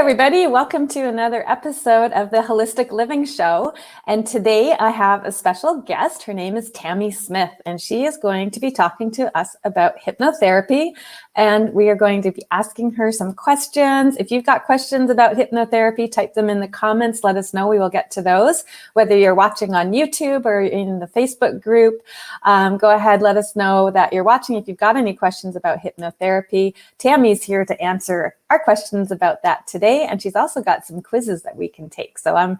everybody. Welcome to another episode of the Holistic Living Show. And today I have a special guest. Her name is Tammy Smith, and she is going to be talking to us about hypnotherapy. And we are going to be asking her some questions. If you've got questions about hypnotherapy, type them in the comments. Let us know. We will get to those. Whether you're watching on YouTube or in the Facebook group, go ahead, let us know that you're watching. If you've got any questions about hypnotherapy, Tammy's here to answer our questions about that today. And she's also got some quizzes that we can take. So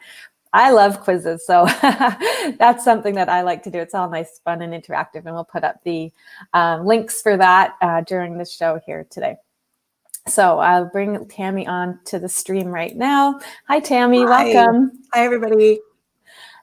I love quizzes. So that's something that I like to do. It's all nice, fun, and interactive. And we'll put up the links for that during the show here today. So I'll bring Tammy on to the stream right now. Hi, Tammy. Hi. Welcome. Hi, everybody.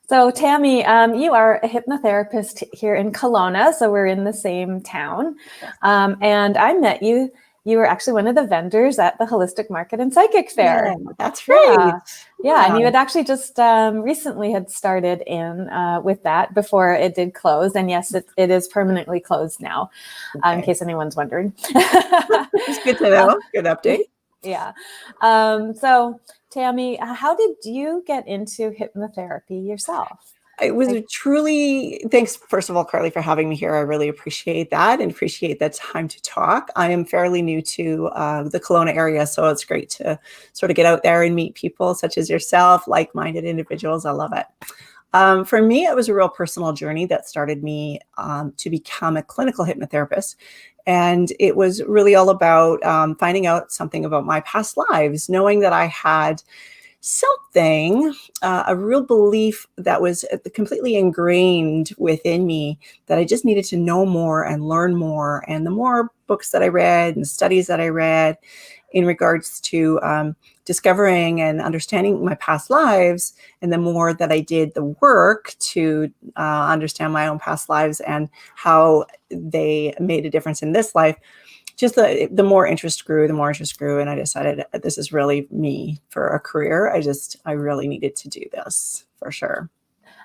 So Tammy, you are a hypnotherapist here in Kelowna. So we're in the same town. And I met you. You were actually one of the vendors at the Holistic Market and Psychic Fair. Yeah, that's right. Yeah. And you had actually just recently had started in with that before it did close. And yes, it is permanently closed now, in case anyone's wondering. It's good to know. Good update. Yeah. So Tammy, how did you get into hypnotherapy yourself? It was truly, thanks, first of all, Carly, for having me here. I really appreciate that and appreciate the time to talk. I am fairly new to the Kelowna area, so it's great to sort of get out there and meet people such as yourself, like-minded individuals. I love it. For me, it was a real personal journey that started me to become a clinical hypnotherapist. And it was really all about finding out something about my past lives, knowing that I had something, a real belief that was completely ingrained within me that I just needed to know more and learn more. And the more books that I read and studies that I read in regards to discovering and understanding my past lives, and the more that I did the work to understand my own past lives and how they made a difference in this life, just the more interest grew, and I decided this is really me for a career. I really needed to do this for sure.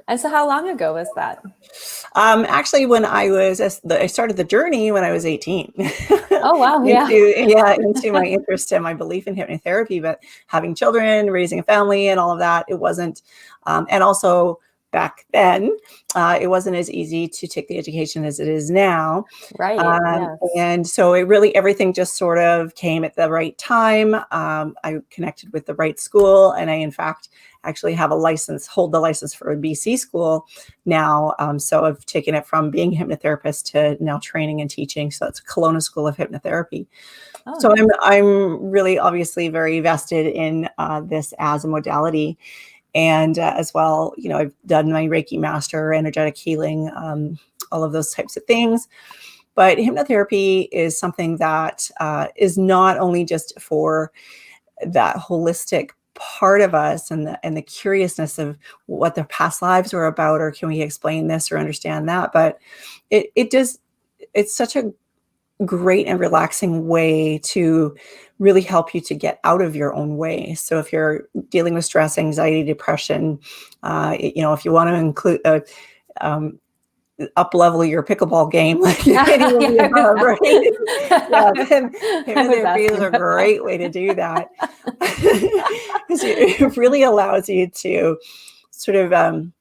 And so how long ago was that? Actually, when I started the journey when I was 18. Oh, wow. into my interest and my belief in hypnotherapy, but having children, raising a family and all of that, it wasn't, and also back then, it wasn't as easy to take the education as it is now. Right. Yes. And so it really, everything just sort of came at the right time. I connected with the right school, and I, in fact, actually have hold the license for a BC school now. So I've taken it from being a hypnotherapist to now training and teaching. So it's Kelowna School of Hypnotherapy. Oh, so nice. I'm really obviously very vested in this as a modality. And as well, I've done my Reiki master, energetic healing, all of those types of things. But hypnotherapy is something that is not only just for that holistic part of us and the curiousness of what their past lives were about, or can we explain this or understand that? But it's such a great and relaxing way to really help you to get out of your own way. So if you're dealing with stress, anxiety, depression, if you want to include up level your pickleball game, like hypnotherapy is a great way to do that. Because it really allows you to sort of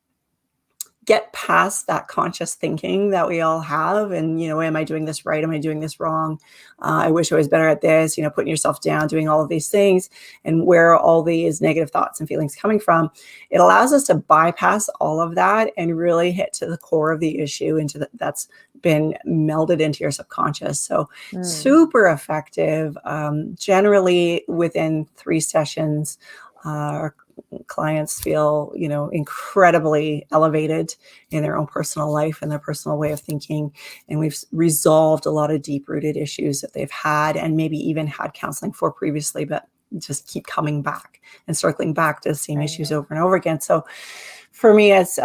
get past that conscious thinking that we all have. And, am I doing this right? Am I doing this wrong? I wish I was better at this, putting yourself down, doing all of these things, and where are all these negative thoughts and feelings coming from? It allows us to bypass all of that and really hit to the core of the issue, that's been melded into your subconscious. So super effective. Generally within 3 sessions, our clients feel, incredibly elevated in their own personal life and their personal way of thinking. And we've resolved a lot of deep-rooted issues that they've had and maybe even had counseling for previously, but just keep coming back and circling back to the same issues over and over again. So for me, it's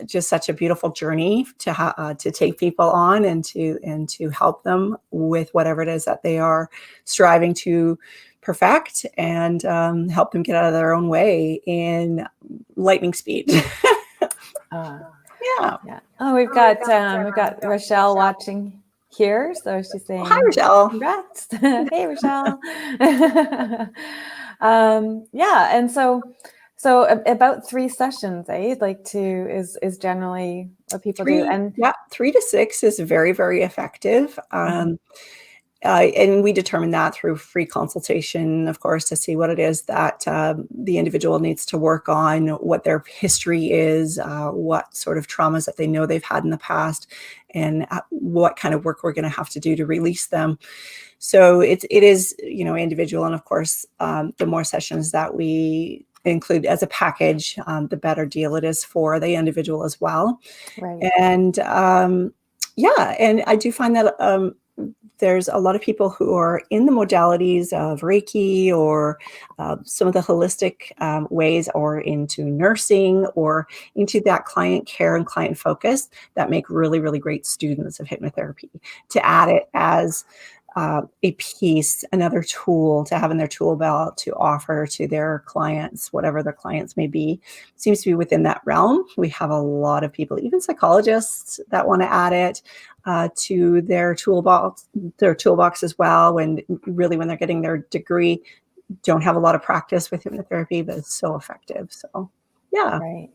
just such a beautiful journey to take people on and to help them with whatever it is that they are striving to perfect, and help them get out of their own way in lightning speed. Yeah. Oh, we've got Rochelle watching here, so she's saying, "Hi, Rochelle. Congrats!" Hey, Rochelle. Yeah. And so about 3 sessions, is generally what people do. And 3 to 6 is very, very effective. And we determine that through free consultation, of course, to see what it is that the individual needs to work on, what their history is, what sort of traumas that they know they've had in the past, and what kind of work we're going to have to do to release them. So it is, individual. And of course, the more sessions that we include as a package, the better deal it is for the individual as well. right. And and I do find that there's a lot of people who are in the modalities of Reiki or some of the holistic ways, or into nursing, or into that client care and client focus, that make really, really great students of hypnotherapy. To add it as a piece, another tool to have in their tool belt to offer to their clients, whatever their clients may be, seems to be within that realm. We have a lot of people, even psychologists, that want to add it to their toolbox as well, when they're getting their degree, don't have a lot of practice with hypnotherapy, but it's so effective. So, yeah. Right.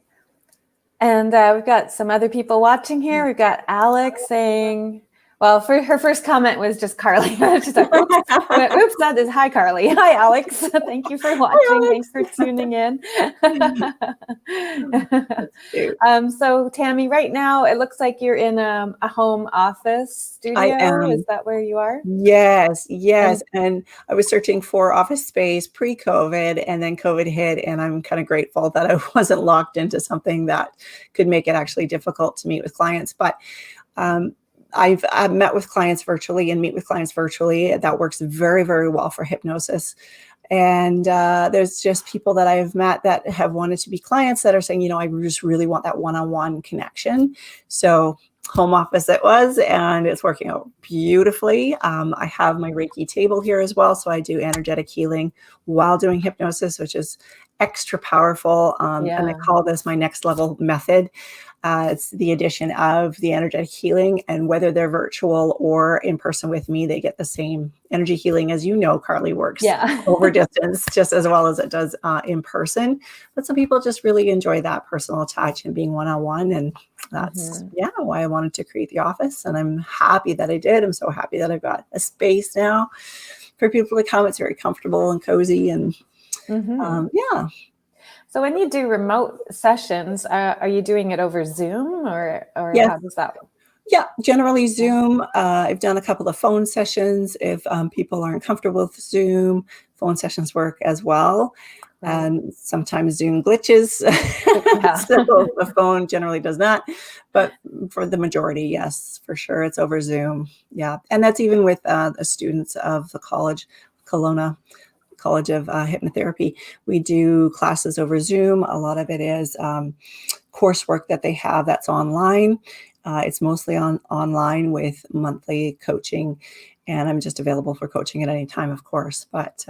And we've got some other people watching here. We've got Alex saying, well, for her first comment was just Carly. She's like, oops. I went, oops, that is hi, Carly. Hi, Alex. Thank you for watching. Thanks for tuning in. So Tammy, right now, it looks like you're in a home office studio. I am. Is that where you are? Yes. And I was searching for office space pre-COVID, and then COVID hit, and I'm kind of grateful that I wasn't locked into something that could make it actually difficult to meet with clients. But I've met with clients virtually and meet with clients virtually. That works very, very well for hypnosis. And there's just people that I've met that have wanted to be clients that are saying, I just really want that one-on-one connection. So home office it was, and it's working out beautifully. I have my Reiki table here as well. So I do energetic healing while doing hypnosis, which is extra powerful. And I call this my next level method. It's the addition of the energetic healing, and whether they're virtual or in person with me, they get the same energy healing. As you know, Carly works over distance just as well as it does in person. But some people just really enjoy that personal touch and being one-on-one. And that's why I wanted to create the office. And I'm happy that I did. I'm so happy that I've got a space now for people to come. It's very comfortable and cozy. And So when you do remote sessions, are you doing it over Zoom or how does that work? Yeah, generally Zoom. I've done a couple of phone sessions. If people aren't comfortable with Zoom, phone sessions work as well. And sometimes Zoom glitches. So the phone generally does not. But for the majority, yes, for sure, it's over Zoom. Yeah, and that's even with the students of the college, Kelowna College of Hypnotherapy. We do classes over Zoom. A lot of it is coursework that they have that's online. It's mostly online with monthly coaching, and I'm just available for coaching at any time, of course. But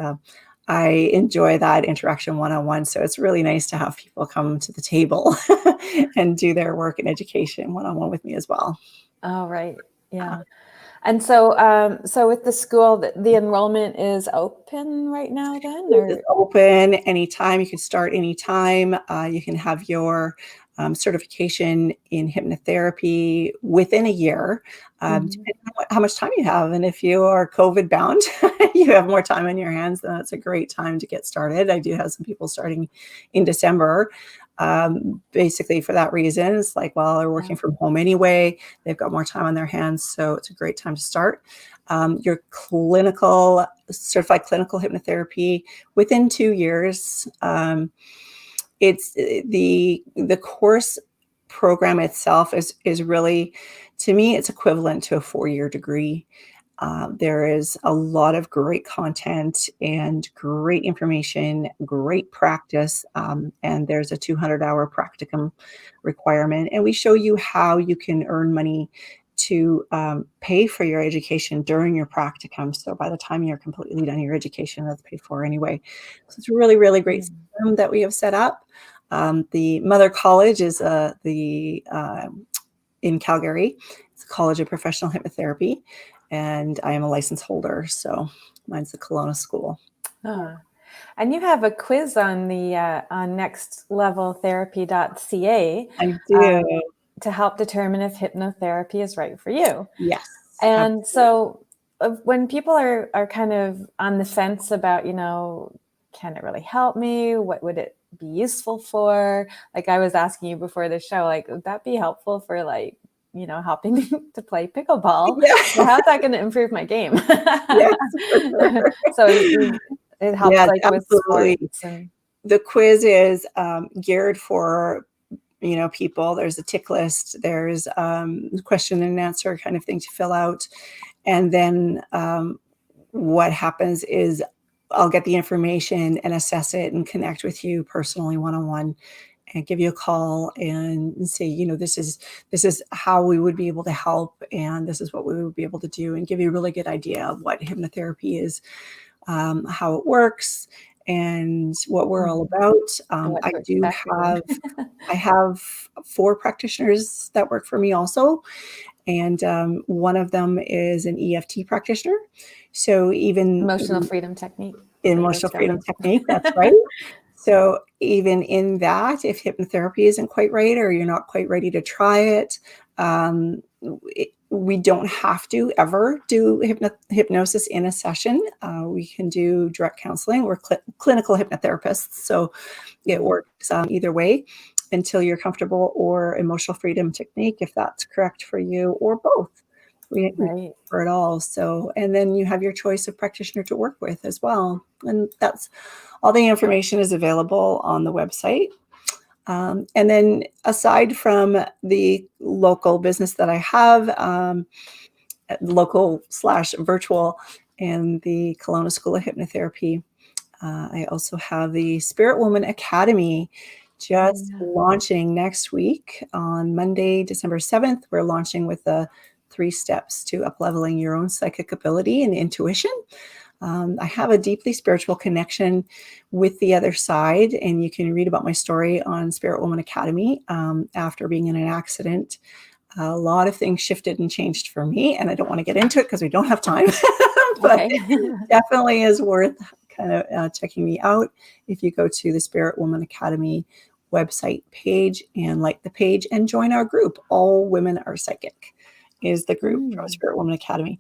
I enjoy that interaction one-on-one. So it's really nice to have people come to the table and do their work and education one-on-one with me as well. Oh, right. Yeah. And so with the school, the enrollment is open right now then? It's open anytime. You can start anytime. You can have your certification in hypnotherapy within a year, depending on how much time you have. And if you are COVID bound, you have more time on your hands, then that's a great time to get started. I do have some people starting in December. Basically for that reason. It's like, well, they're working from home anyway. They've got more time on their hands. So it's a great time to start. Your certified clinical hypnotherapy within 2 years. It's the course program itself is really, to me, it's equivalent to a 4-year degree. There is a lot of great content and great information, great practice, and there's a 200-hour practicum requirement. And we show you how you can earn money to pay for your education during your practicum. So by the time you're completely done your education, that's paid for anyway. So it's a really, really great system that we have set up. The mother college is in Calgary. It's a College of Professional Hypnotherapy. And I am a license holder, so mine's the Kelowna School. And you have a quiz on the on nextleveltherapy.ca I do. To help determine if hypnotherapy is right for you. Yes. And so when people are kind of on the fence about, can it really help me? What would it be useful for? Like I was asking you before the show, like, would that be helpful for like, helping me to play pickleball? Yeah. So how's that going to improve my game? Yes, for sure. So it helps like absolutely. with sports. The quiz is geared for people. There's a tick list. There's question and answer kind of thing to fill out, and then what happens is I'll get the information and assess it and connect with you personally one-on-one and give you a call and say, this is how we would be able to help, and this is what we would be able to do, and give you a really good idea of what hypnotherapy is, how it works, and what we're all about. I have 4 practitioners that work for me also. And one of them is an EFT practitioner. So even emotional freedom technique. That's right. So even in that, if hypnotherapy isn't quite right, or you're not quite ready to try it, we don't have to ever do hypnosis in a session. We can do direct counseling. We're clinical hypnotherapists, so it works either way until you're comfortable, or emotional freedom technique, if that's correct for you, or both. We for it all. So, and then you have your choice of practitioner to work with as well. And that's all. The information is available on the website. And then aside from the local business that I have, local/virtual, and the Kelowna School of Hypnotherapy, I also have the Spirit Woman Academy just launching next week on Monday, December 7th. We're launching with the 3 steps to up-leveling your own psychic ability and intuition. I have a deeply spiritual connection with the other side, and you can read about my story on Spirit Woman Academy. After being in an accident, a lot of things shifted and changed for me, and I don't want to get into it because we don't have time, but it definitely is worth kind of checking me out. If you go to the Spirit Woman Academy website page and like the page and join our group, All Women Are Psychic is the group from Spirit Woman Academy.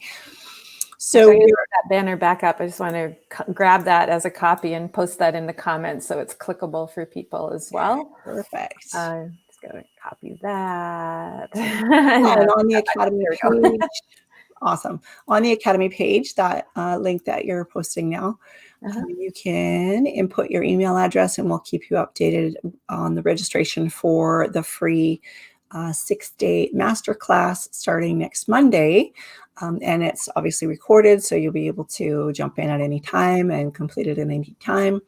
So you that banner back up. I just want to grab that as a copy and post that in the comments so it's clickable for people as well. Perfect. Just going to copy that. And on the Academy page, awesome. On the Academy page, that link that you're posting now, you can input your email address, and we'll keep you updated on the registration for the free 6-day masterclass starting next Monday. And it's obviously recorded, so you'll be able to jump in at any time and complete it at any time.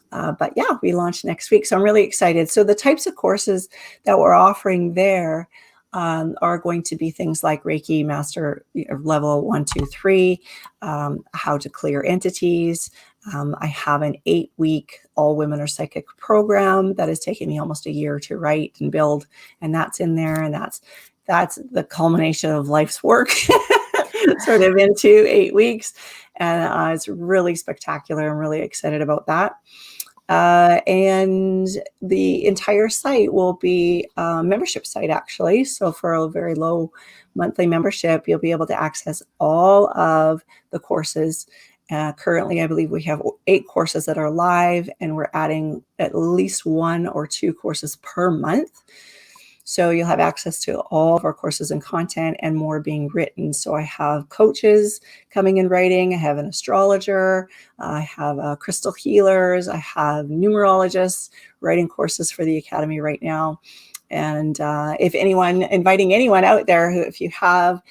But yeah, we launch next week, so I'm really excited. So the types of courses that we're offering there are going to be things like Reiki Master Level 1, 2, 3, how to clear entities. I have an 8-week All Women Are Psychic program that has taken me almost a year to write and build, and that's in there, and that's the culmination of life's work. Sort of into 8 weeks, and it's really spectacular. I'm really excited about that. And the entire site will be a membership site, actually. So for a very low monthly membership, you'll be able to access all of the courses. Currently, I believe we have 8 courses that are live, and we're adding at least 1 or 2 courses per month. So you'll have access to all of our courses and content, and more being written. So I have coaches coming and writing. I have an astrologer. I have crystal healers. I have numerologists writing courses for the Academy right now. And inviting anyone out there who, if you have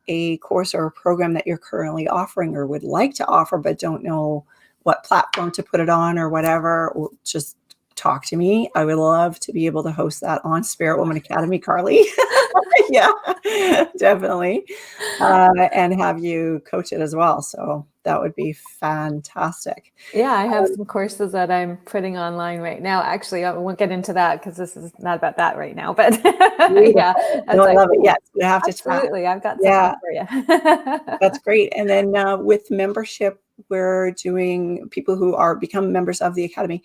a course or a program that you're currently offering or would like to offer, but don't know what platform to put it on or whatever, or just talk to me. I would love to be able to host that on Spirit Woman Academy, Carly. Yeah, definitely. And have you coach it as well. So that would be fantastic. Yeah, I have some courses that I'm putting online right now. Actually, I won't get into that because this is not about that right now. But yeah, I love it. Yes, we have to chat. Absolutely, I've got something for you. That's great. And then with membership we're doing, people who are become members of the Academy,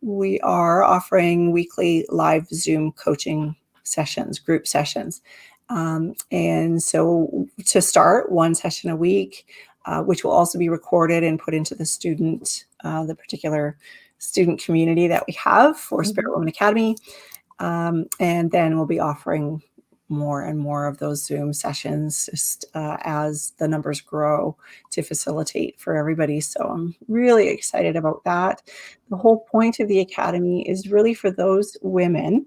we are offering weekly live Zoom coaching sessions, group sessions. And so to start, one session a week, which will also be recorded and put into the particular student community that we have for Spirit Woman Academy. And then we'll be offering more and more of those Zoom sessions just as the numbers grow to facilitate for everybody. So I'm really excited about that. The whole point of the Academy is really for those women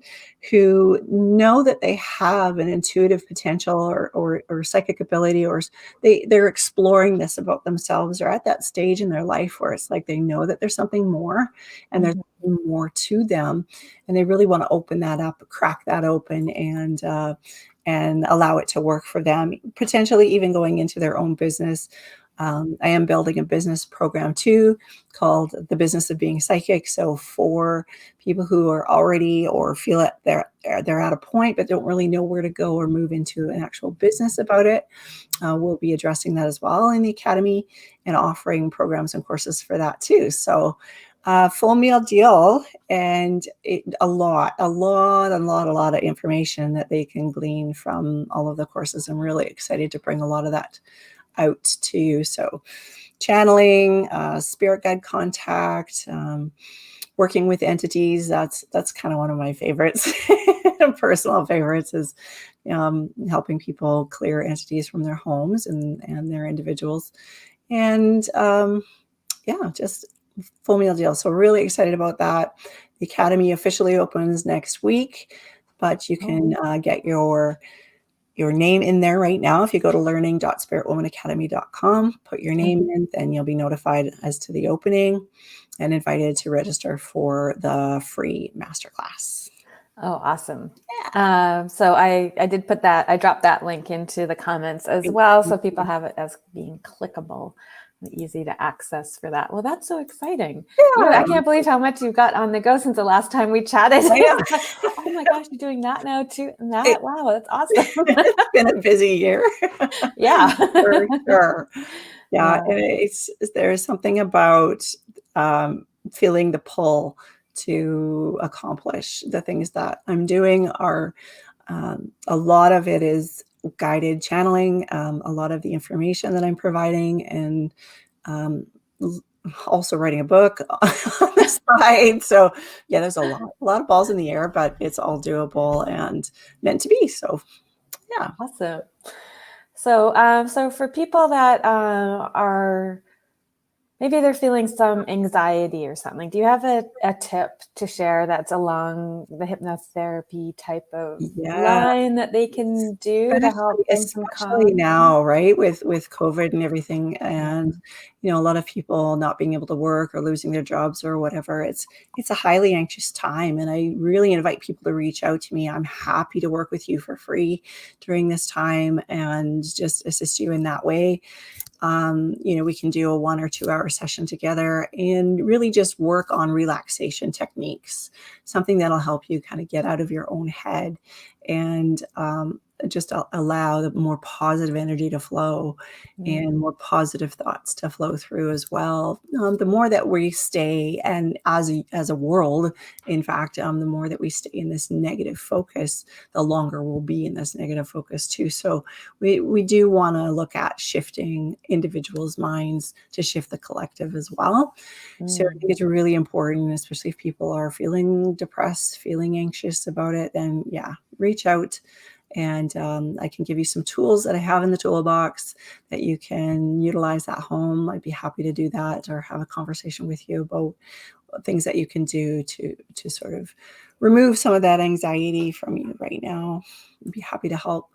who know that they have an intuitive potential or psychic ability, or they're exploring this about themselves, or at that stage in their life where it's like they know that there's something more and there's more to them, and they really want to open that up, crack that open, and allow it to work for them, potentially even going into their own business. I am building a business program too called The Business of Being Psychic. So for people who are already or feel that they're at a point but don't really know where to go or move into an actual business about it, we'll be addressing that as well in the Academy and offering programs and courses for that too. So full meal deal, and a lot of information that they can glean from all of the courses. I'm really excited to bring a lot of that out to you. So channeling, spirit guide contact, working with entities, that's kind of one of my favorites. Personal favorites is helping people clear entities from their homes and their individuals. And just full meal deal. So really excited about that. The Academy officially opens next week, but you can get your name in there right now. If you go to learning.spiritwomanacademy.com, put your name in, then you'll be notified as to the opening and invited to register for the free masterclass. Oh, awesome. Yeah. So I did put that, I dropped that link into the comments as well, so people have it as being clickable and easy to access for that. Well, that's so exciting. Yeah. I can't believe how much you've got on the go since the last time we chatted. Oh my gosh, you're doing that now too. And that, wow, that's awesome. It's been a busy year. Yeah. For sure. Yeah. And there's something about feeling the pull to accomplish the things that I'm doing. Are a lot of it is guided channeling, a lot of the information that I'm providing, and also writing a book on the side. So yeah, there's a lot of balls in the air, but it's all doable and meant to be. So yeah. Awesome. So for people that are, maybe they're feeling some anxiety or something, do you have a tip to share that's along the hypnotherapy type of line that they can do to help bring some calm? Especially now, right, with COVID and everything, and a lot of people not being able to work or losing their jobs or whatever. It's a highly anxious time, and I really invite people to reach out to me. I'm happy to work with you for free during this time and just assist you in that way. We can do a 1 or 2 hour session together and really just work on relaxation techniques, something that'll help you kind of get out of your own head and just allow the more positive energy to flow and more positive thoughts to flow through as well. The more that we stay, and as a world, in fact, the more that we stay in this negative focus, the longer we'll be in this negative focus too. So we do want to look at shifting individuals' minds to shift the collective as well. So I think it's really important, especially if people are feeling depressed, feeling anxious about it, then reach out. And I can give you some tools that I have in the toolbox that you can utilize at home. I'd be happy to do that, or have a conversation with you about things that you can do to sort of remove some of that anxiety from you right now. I'd be happy to help.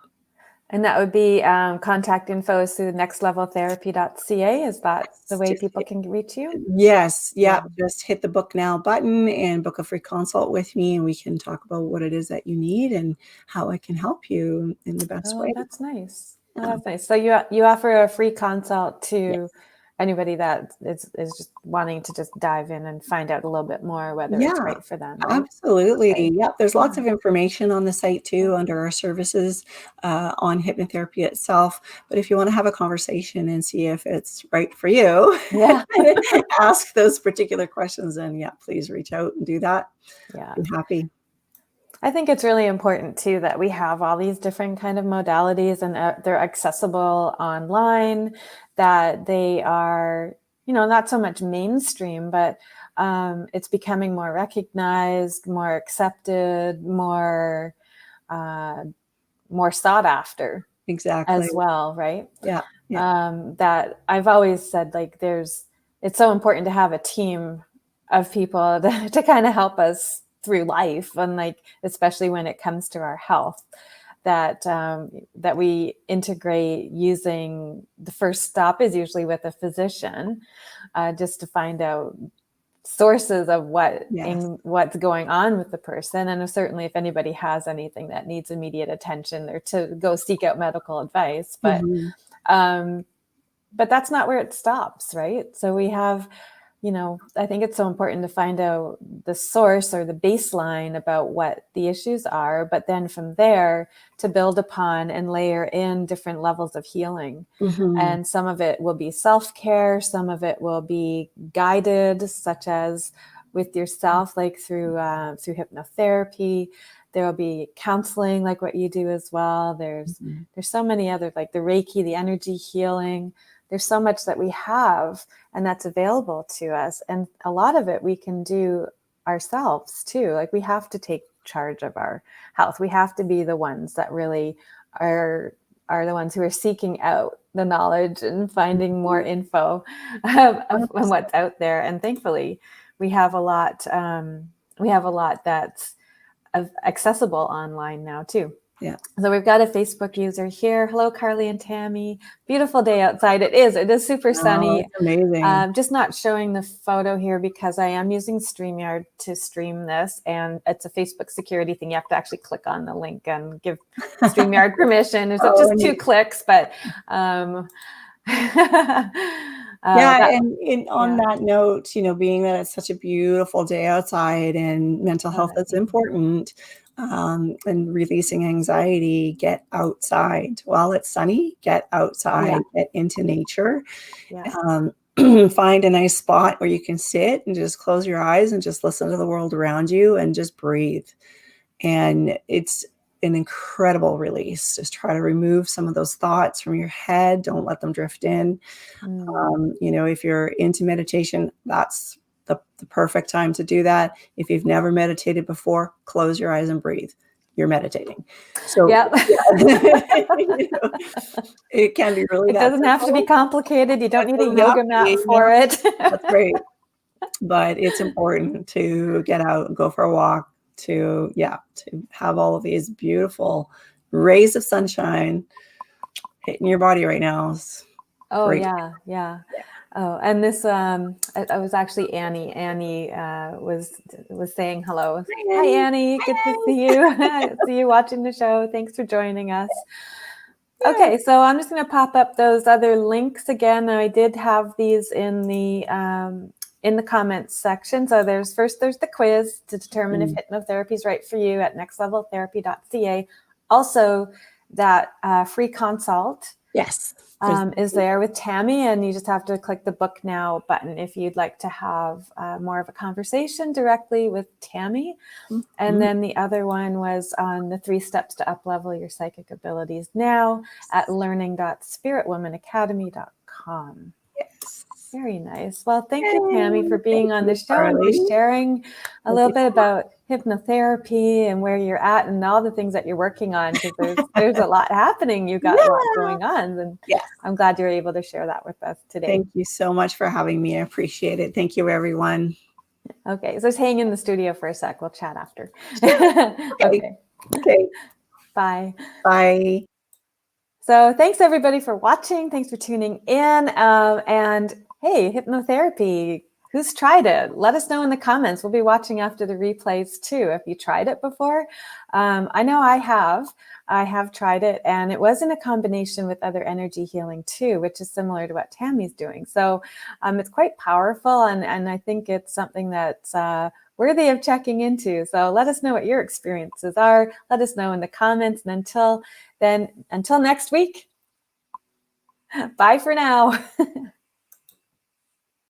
And that would be contact info is through nextleveltherapy.ca. Is that the way people can reach you? Yes. Yeah. Just hit the book now button and book a free consult with me, and we can talk about what it is that you need and how I can help you in the best way. That's nice. Yeah. Oh, that's nice. So you offer a free consult to anybody that is just wanting to just dive in and find out a little bit more whether it's right for them. Right? Absolutely. Okay. Yep. There's lots of information on the site too under our services on hypnotherapy itself. But if you want to have a conversation and see if it's right for you, ask those particular questions, and please reach out and do that. Yeah. I'm happy. I think it's really important too that we have all these different kind of modalities, and they're accessible online, that they are, not so much mainstream, but it's becoming more recognized, more accepted, more sought after. Exactly. As well, right? Yeah. That I've always said, like, it's so important to have a team of people to kind of help us through life, and like especially when it comes to our health, that we integrate using the first stop is usually with a physician, just to find out sources of what's going on with the person, and certainly if anybody has anything that needs immediate attention, or to go seek out medical advice. But but that's not where it stops, right? So we have, I think it's so important to find out the source or the baseline about what the issues are, but then from there to build upon and layer in different levels of healing. And some of it will be self-care, some of it will be guided, such as with yourself, like through hypnotherapy. There will be counseling, like what you do as well. There's so many other, like the Reiki, the energy healing. There's so much that we have and that's available to us. And a lot of it we can do ourselves too. Like we have to take charge of our health. We have to be the ones that really are the ones who are seeking out the knowledge and finding more info of what's out there. And thankfully we have a lot that's accessible online now too. Yeah. So we've got a Facebook user here. Hello, Carly and Tammy. Beautiful day outside. It is super sunny. It's amazing. Just not showing the photo here because I am using StreamYard to stream this, and it's a Facebook security thing. You have to actually click on the link and give StreamYard permission. There's just 2 clicks, but and on that note, being that it's such a beautiful day outside and mental health is important, and releasing anxiety, get outside. While it's sunny, get outside, get into nature. Find a nice spot where you can sit and just close your eyes and just listen to the world around you and just breathe. And it's an incredible release. Just try to remove some of those thoughts from your head. Don't let them drift in. If you're into meditation, that's the perfect time to do that. If you've never meditated before, close your eyes and breathe. You're meditating. So it can be really. It doesn't have to be complicated. You don't need a yoga mat for it. That's great. But it's important to get out and go for a walk, to have all of these beautiful rays of sunshine hitting your body right now. Great. Yeah. Oh, and this, I was actually Annie. Annie was saying hello. Hi, Annie. Good to see you. See you watching the show. Thanks for joining us. Okay, so I'm just going to pop up those other links again. I did have these in the comments section. So there's the quiz to determine if hypnotherapy is right for you at nextleveltherapy.ca. Also, that free consult. Yes. Is there with Tammy, and you just have to click the book now button if you'd like to have more of a conversation directly with Tammy. And then the other one was on the 3 steps to uplevel your psychic abilities now at learning.spiritwomanacademy.com. Yes. Very nice. Well, thank you, Tammy, for being on the show and for sharing a little bit about hypnotherapy and where you're at and all the things that you're working on, because there's a lot happening. You got a lot going on, and I'm glad you're able to share that with us today. Thank you so much for having me. I appreciate it. Thank you, everyone. Okay, so just hang in the studio for a sec. We'll chat after. Okay. Bye. Bye. So thanks everybody for watching. Thanks for tuning in. And hey, hypnotherapy, who's tried it? Let us know in the comments. We'll be watching after the replays too. If you tried it before, I know I have tried it, and it was in a combination with other energy healing too, which is similar to what Tammy's doing. So it's quite powerful, and I think it's something that's worthy of checking into. So let us know what your experiences are. Let us know in the comments. And until next week, bye for now.